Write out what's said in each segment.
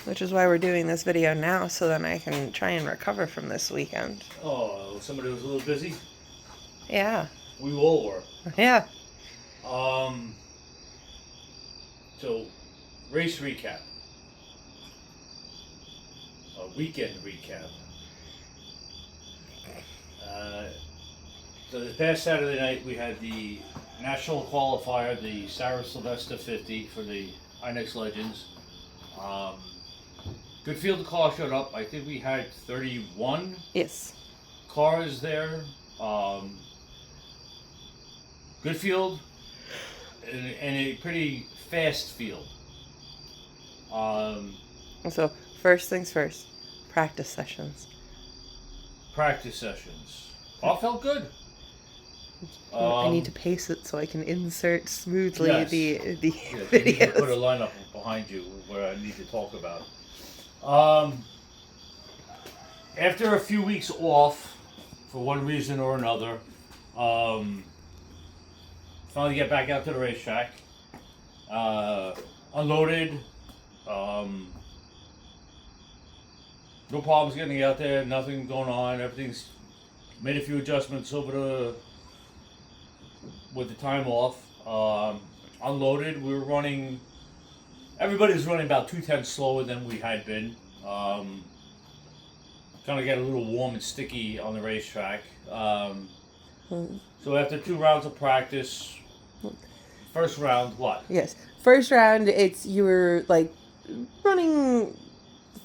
Which is why we're doing this video now, so then I can try and recover from this weekend. Oh, somebody was a little busy? Yeah. We all were. Yeah. So, race recap. A weekend recap. So this past Saturday night we had the national qualifier, the Sarah Sylvester 50 for the INEX Legends. Good field of cars showed up. I think we had 31 Yes. cars there. Good field and a pretty fast field. So, first things first, practice sessions. Practice sessions. All felt good. I need to pace it so I can insert smoothly Yes. the Yes, you need to videos. put a lineup behind you where I need to talk about. After a few weeks off, for one reason or another, finally get back out to the racetrack. Unloaded. No problems getting out there. Nothing going on. Everything's made a few adjustments with the time off. Unloaded. We were running. Everybody was running about 2/10 slower than we had been. Kind of got a little warm and sticky on the racetrack. So after 2 rounds of practice, first round, what? Yes. First round, you were like running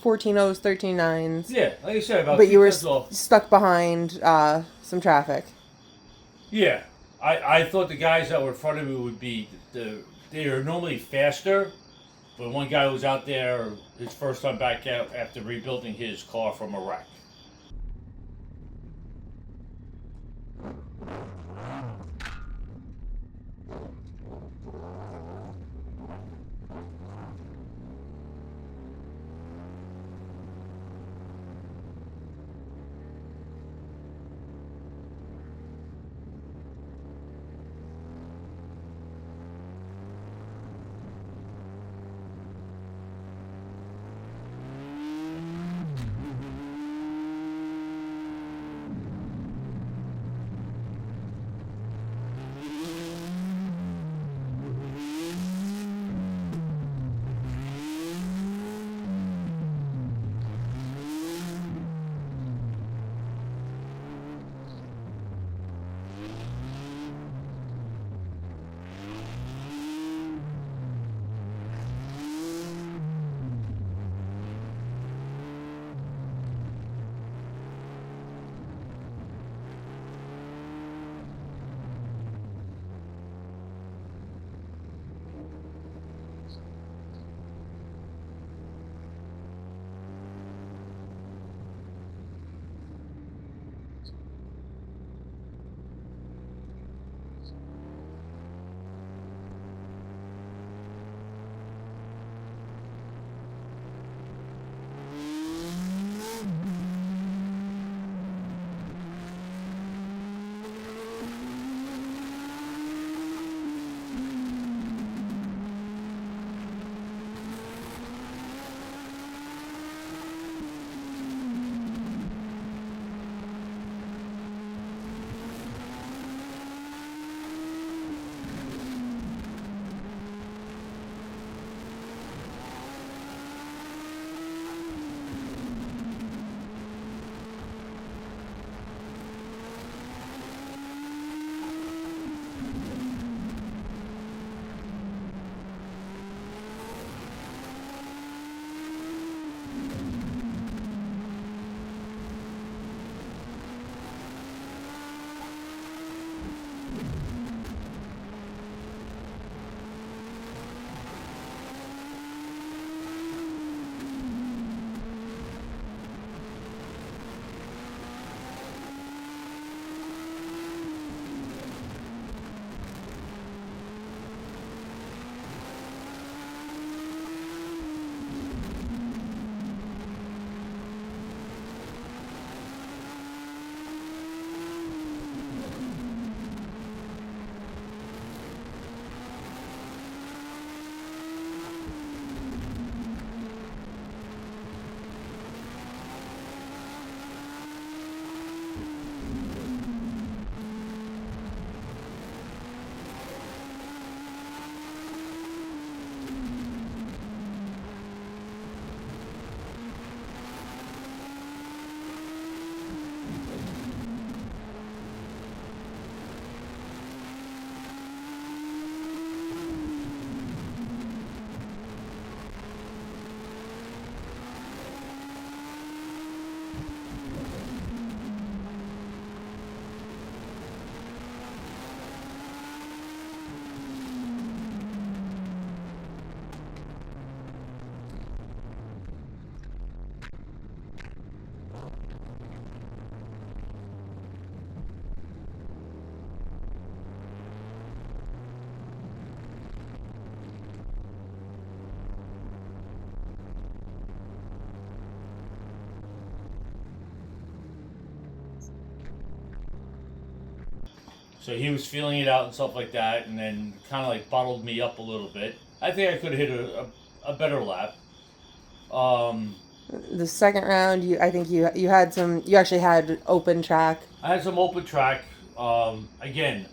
14.0s, 13.9s. Yeah, like I said, about But you were 2/10 off. stuck behind some traffic. Yeah, I thought the guys that were in front of me would be they are normally faster, but one guy was out there his first time back out after rebuilding his car from a wreck. So he was feeling it out and stuff like that, and then kind of like bottled me up a little bit. I think I could have hit a better lap. The second round, I think you had you actually had open track. I had some open track. Again,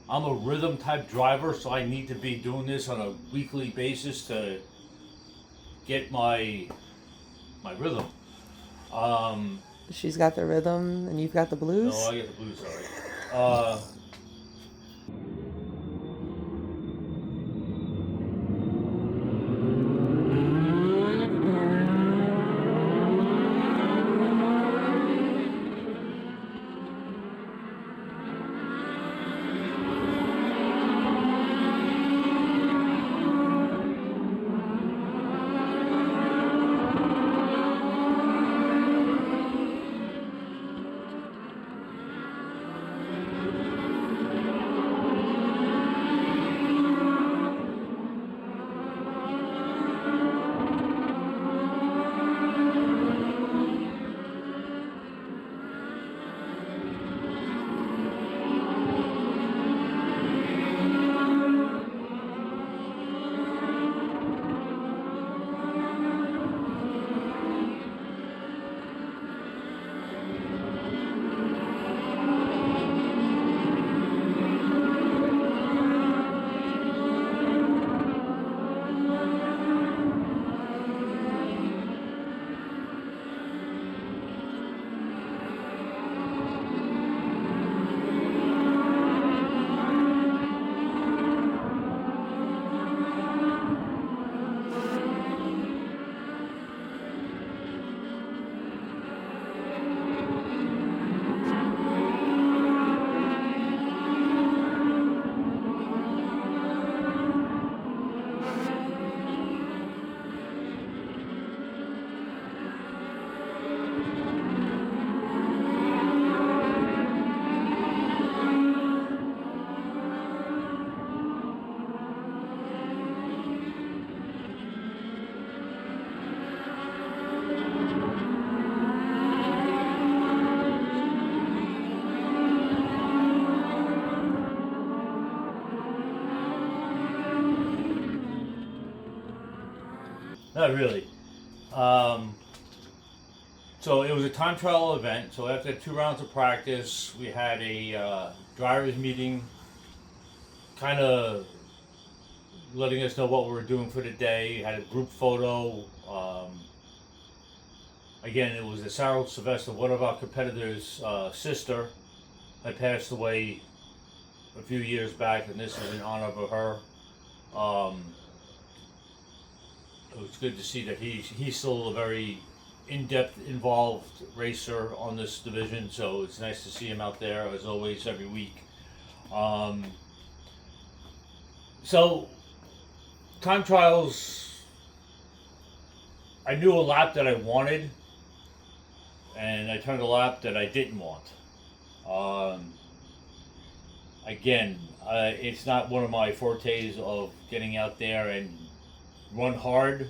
I'm a rhythm type driver, so I need to be doing this on a weekly basis to get my rhythm. She's got the rhythm, and you've got the blues. No, I get the blues. Sorry. Not really. So it was a time trial event. So after 2 rounds of practice, we had a drivers meeting, kind of letting us know what we were doing for the day. Had a group photo. Again, it was the Sarah Sylvester, one of our competitors' sister, had passed away a few years back, and this is in honor of her. It was good to see that he's still a very in-depth, involved racer on this division, so it's nice to see him out there, as always, every week. So, time trials, I knew a lap that I wanted, and I turned a lap that I didn't want. Again, it's not one of my fortes of getting out there and run hard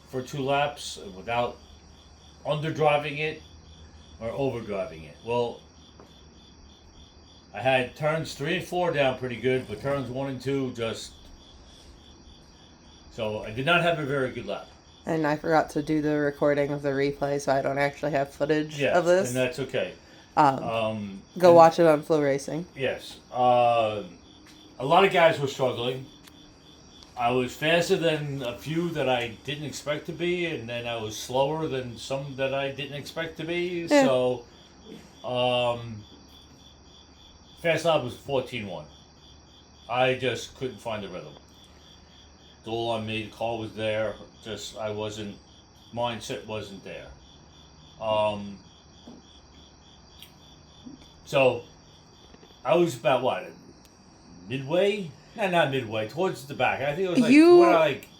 for 2 laps without underdriving it or overdriving it. Well, I had turns 3 and 4 down pretty good, but turns 1 and 2 just... So I did not have a very good lap. And I forgot to do the recording of the replay, so I don't actually have footage of this. And that's okay. Go watch it on Flow Racing. Yes. A lot of guys were struggling. I was faster than a few that I didn't expect to be, and then I was slower than some that I didn't expect to be. Yeah. So, fast lap was 14-1. I just couldn't find the rhythm. It's all on me. The car was there. Just mindset wasn't there. So, I was about what, midway? No, not midway. Towards the back. I think it was like... You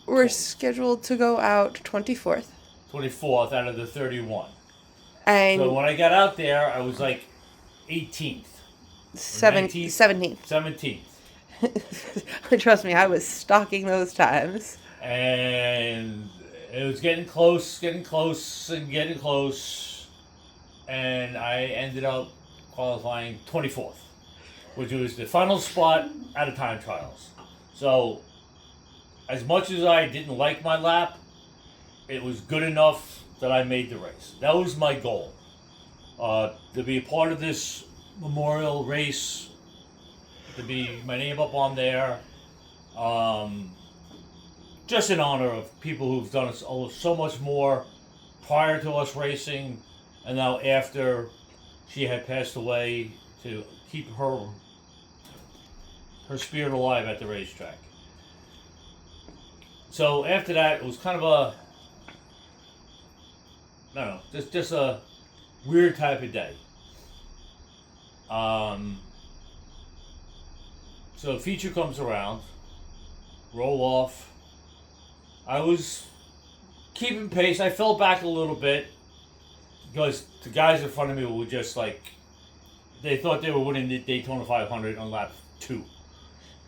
were scheduled to go out 24th. 24th out of the 31. And so when I got out there, I was like 18th. 17th. 17th. Trust me, I was stalking those times. And it was getting close. And I ended up qualifying 24th. which was the final spot at a time trials. So, as much as I didn't like my lap, it was good enough that I made the race. That was my goal. To be a part of this memorial race, to be my name up on there, just in honor of people who've done so much more prior to us racing, and now after she had passed away, to keep her spirit alive at the racetrack. So after that, it was kind of a, I don't know, just a weird type of day. So feature comes around, roll off. I was keeping pace. I fell back a little bit because the guys in front of me were just like, they thought they were winning the Daytona 500 on lap 2.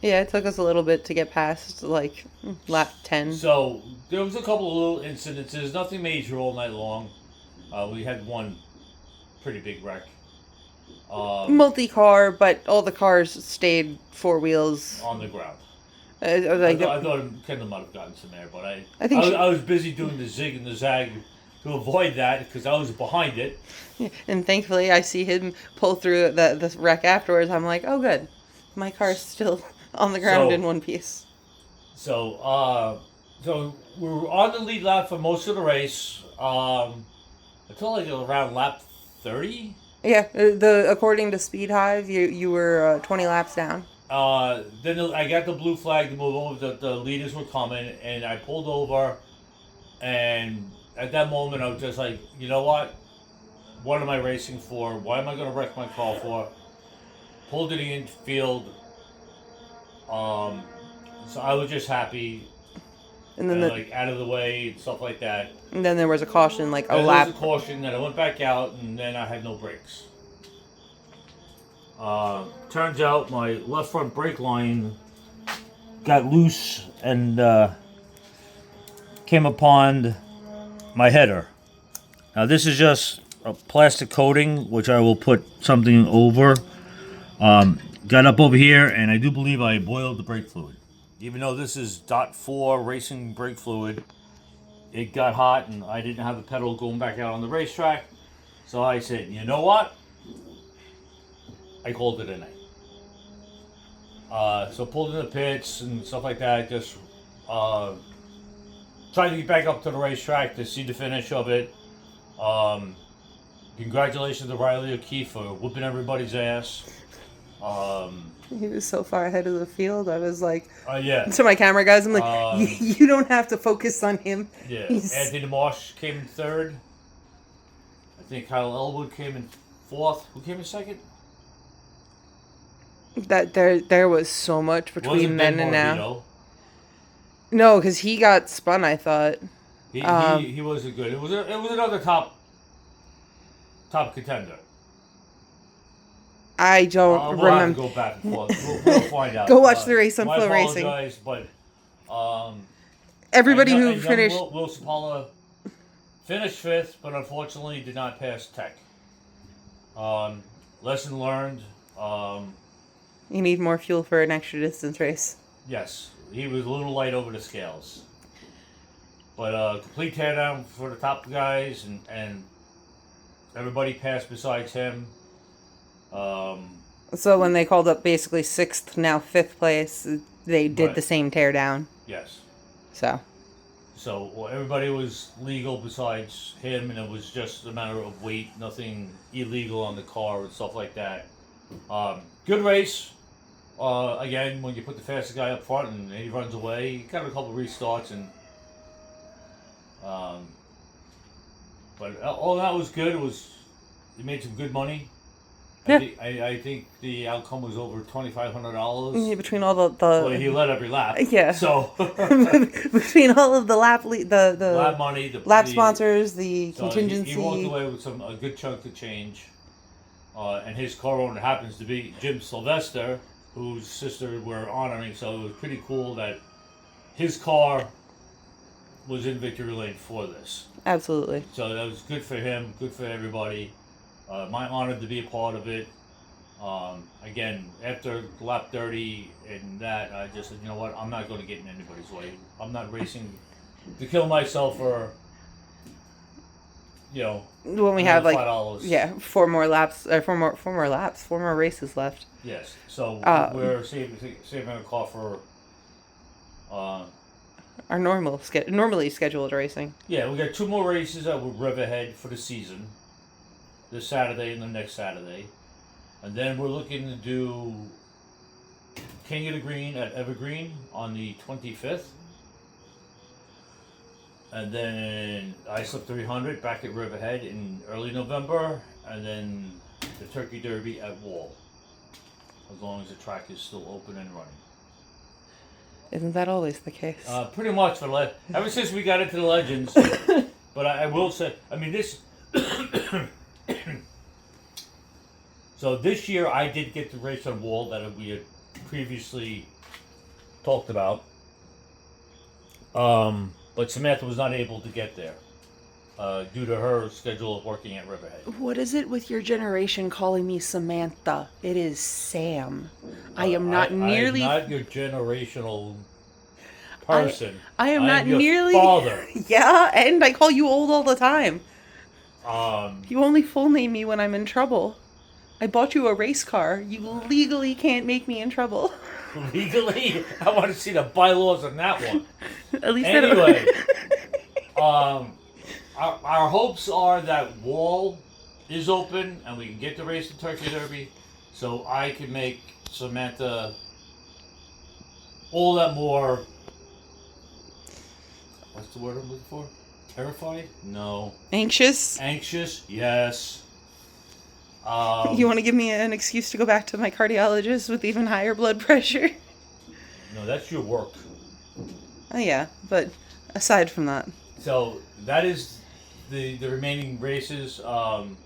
Yeah, it took us a little bit to get past, like, lap 10. So there was a couple of little incidences, nothing major all night long. We had one pretty big wreck. Multi-car, but all the cars stayed 4 wheels. On the ground. I thought Kendall might have gotten some air, but I was busy doing the zig and the zag to avoid that because I was behind it. And thankfully, I see him pull through the wreck afterwards. I'm like, oh, good. My car's still on the ground in one piece. So we were on the lead lap for most of the race until like around lap 30. Yeah, according to Speed Hive, you were 20 laps down. Then I got the blue flag to move over. The leaders were coming, and I pulled over. And at that moment, I was just like, you know what? What am I racing for? Why am I going to wreck my car for? Pulled it in field. So I was just happy. And then like out of the way and stuff like that. And then there was a caution, like a lap. There was a caution, then I went back out, and then I had no brakes. Turns out my left front brake line got loose and came upon my header. Now this is just a plastic coating, which I will put something over. Got up over here, and I do believe I boiled the brake fluid. Even though this is .4 racing brake fluid, it got hot, and I didn't have the pedal going back out on the racetrack. So I said, you know what? I called it a night. So pulled in the pits and stuff like that. Just tried to get back up to the racetrack to see the finish of it. Congratulations to Riley O'Keefe for whooping everybody's ass. He was so far ahead of the field. I was like, yeah. To my camera guys, I'm like, you don't have to focus on him. Yeah. Anthony Marsh came in third. I think Kyle Elwood came in fourth. Who came in second? That there was so much between then and now. Morbido. No, because he got spun. I thought he wasn't good. It was another top contender. I don't we'll remember. Have to go back and forth. We'll find out. Go watch the race on Flow Racing. I apologize, but everybody who finished. Will Sapala finished 5th, but unfortunately did not pass tech. Lesson learned. You need more fuel for an extra distance race. Yes, he was a little light over the scales. But complete teardown for the top guys, and everybody passed besides him. So when they called up basically 6th, now 5th place, they did the same teardown. Yes. So everybody was legal besides him, and it was just a matter of weight, nothing illegal on the car and stuff like that. Good race. Again, when you put the fastest guy up front and he runs away, he got a couple of restarts, and but all that was good. He made some good money. Yeah. I think the outcome was over $2,500. Yeah, between all the well, he led every lap. Yeah. So between all of the lap money, the lap sponsors, the contingency. He walked away with a good chunk of change. And his car owner happens to be Jim Sylvester, whose sister we're honoring. So it was pretty cool that his car was in victory lane for this. Absolutely. So that was good for him, good for everybody. My honor to be a part of it. Again, after lap 30 and that, I just said, you know what, I'm not going to get in anybody's way. I'm not racing to kill myself for, when we have like $5. four more races left. Yes, so we're saving a car for our normally scheduled racing. Yeah, we got 2 more races at Riverhead for the season. This Saturday and the next Saturday. And then we're looking to do King of the Green at Evergreen on the 25th. And then Islip 300 back at Riverhead in early November. And then the Turkey Derby at Wall. As long as the track is still open and running. Isn't that always the case? Pretty much ever since we got into the Legends. But I will say, I mean, this... So this year I did get to race on Wall that we had previously talked about. But Samantha was not able to get there due to her schedule of working at Riverhead. What is it with your generation calling me Samantha? It is Sam. I am not nearly... I'm not your generational person. I am not your nearly... father. Yeah, and I call you old all the time. You only full name me when I'm in trouble. I bought you a race car. You legally can't make me in trouble. Legally? I want to see the bylaws on that one. At least anyway, our hopes are that Wall is open and we can get to race the Turkey Derby, so I can make Samantha all that more. What's the word I'm looking for? Terrified? No. Anxious? Anxious? Yes. You want to give me an excuse to go back to my cardiologist with even higher blood pressure? No, that's your work. Oh yeah, but aside from that. So that is the remaining races. Going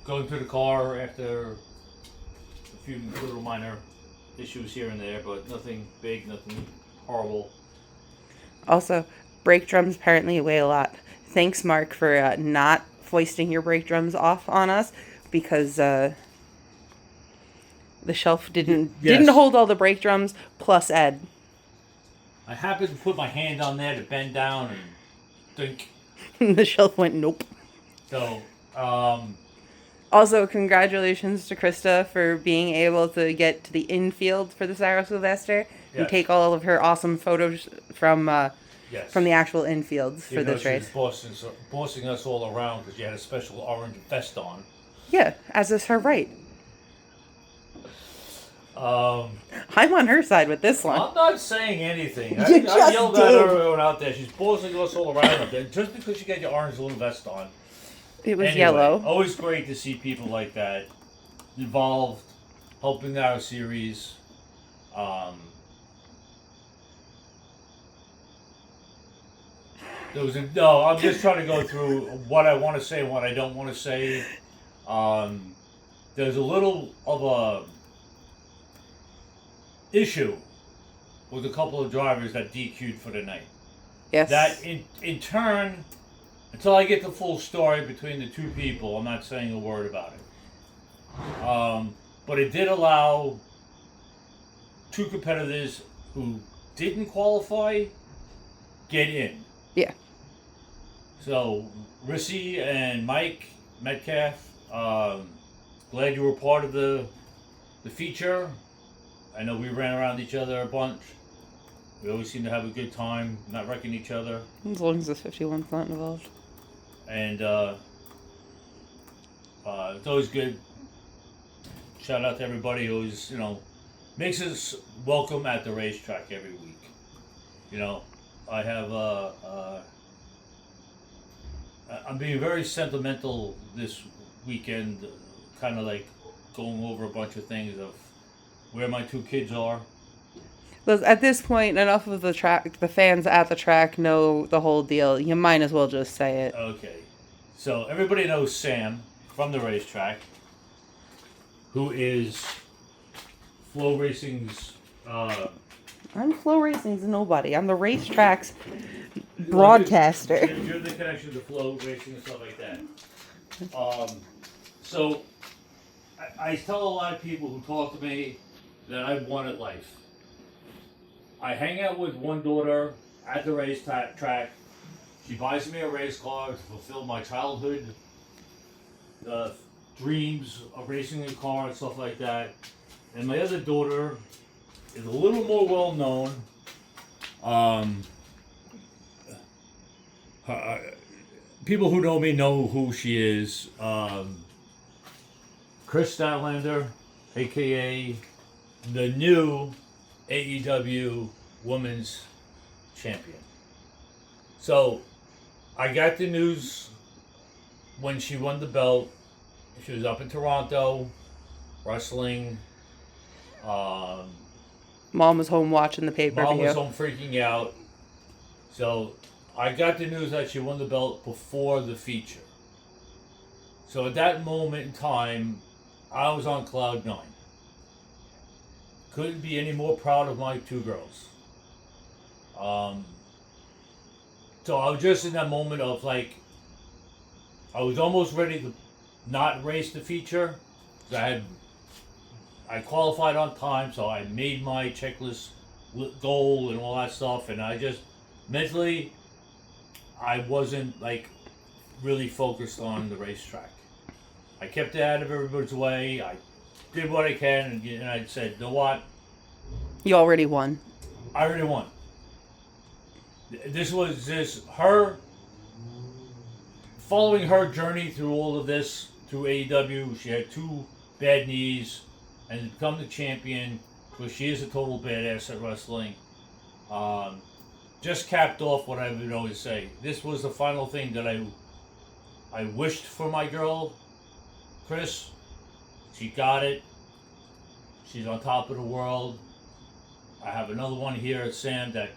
through the car after a few little minor issues here and there, but nothing big, nothing horrible. Also, brake drums apparently weigh a lot. Thanks, Mark, for not foisting your brake drums off on us, because the shelf didn't hold all the brake drums plus Ed. I happened to put my hand on there to bend down and think. The shelf went nope. So, also, congratulations to Krista for being able to get to the infield for the Sarah Sylvester and take all of her awesome photos from the actual infields for this race. She's bossing us all around because she had a special orange vest on. Yeah, as is her right. I'm on her side with this one. I'm not saying anything. I just yelled at her out there. She's bossing us all around up there just because you got your orange little vest on. It was yellow. Always great to see people like that involved, helping our series. I'm just trying to go through what I want to say and what I don't want to say. There's a little of a issue with a couple of drivers that DQ'd for the night. Yes. That in turn, until I get the full story between the two people, I'm not saying a word about it. But it did allow two competitors who didn't qualify get in. Yeah. So, Rissy and Mike Metcalf, glad you were part of the feature. I know we ran around each other a bunch. We always seem to have a good time, not wrecking each other. As long as the 51's not involved. And it's always good. Shout out to everybody who always, makes us welcome at the racetrack every week. I have I'm being very sentimental this weekend, kind of like going over a bunch of things of where my two kids are. At this point, enough of the fans at the track know the whole deal. You might as well just say it. Okay. So everybody knows Sam from the racetrack, who is Flow Racing's... I'm Flow Racing's nobody. I'm the racetrack's broadcaster. You're the connection to Flow Racing and stuff like that. So I tell a lot of people who talk to me that I wanted life. I hang out with one daughter at the race track. She buys me a race car to fulfill my childhood dreams of racing a car and stuff like that. And my other daughter is a little more well known. People who know me know who she is. Chris Statlander, aka the new AEW Women's Champion. So I got the news when she won the belt. She was up in Toronto wrestling. Mom was home watching the pay-per-view. Mom was home freaking out. So I got the news that she won the belt before the feature. So at that moment in time, I was on cloud 9. Couldn't be any more proud of my two girls. So I was just in that moment of like, I was almost ready to not race the feature. I qualified on time, so I made my checklist goal and all that stuff, and I just mentally, I wasn't like really focused on the racetrack. I kept it out of everybody's way. I did what I can, and I said, you know what? You already won. I already won. This was just her, following her journey through all of this, through AEW. She had 2 bad knees, and to become the champion, because she is a total badass at wrestling. Just capped off what I would always say. This was the final thing that I wished for my girl, Chris. She got it. She's on top of the world. I have another one here at Sam that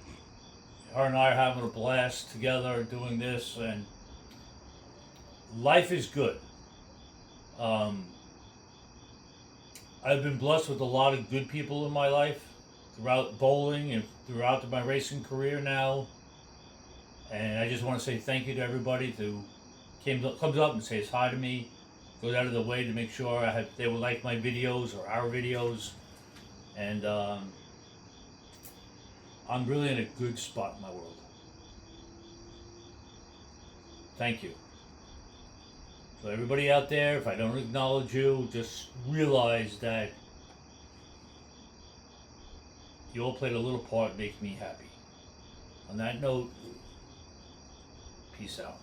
her and I are having a blast together doing this, and life is good. I've been blessed with a lot of good people in my life throughout bowling and throughout my racing career now. And I just want to say thank you to everybody who comes up and says hi to me, goes out of the way to make sure they will like my videos or our videos. And I'm really in a good spot in my world. Thank you. So everybody out there, if I don't acknowledge you, just realize that you all played a little part in making me happy. On that note, peace out.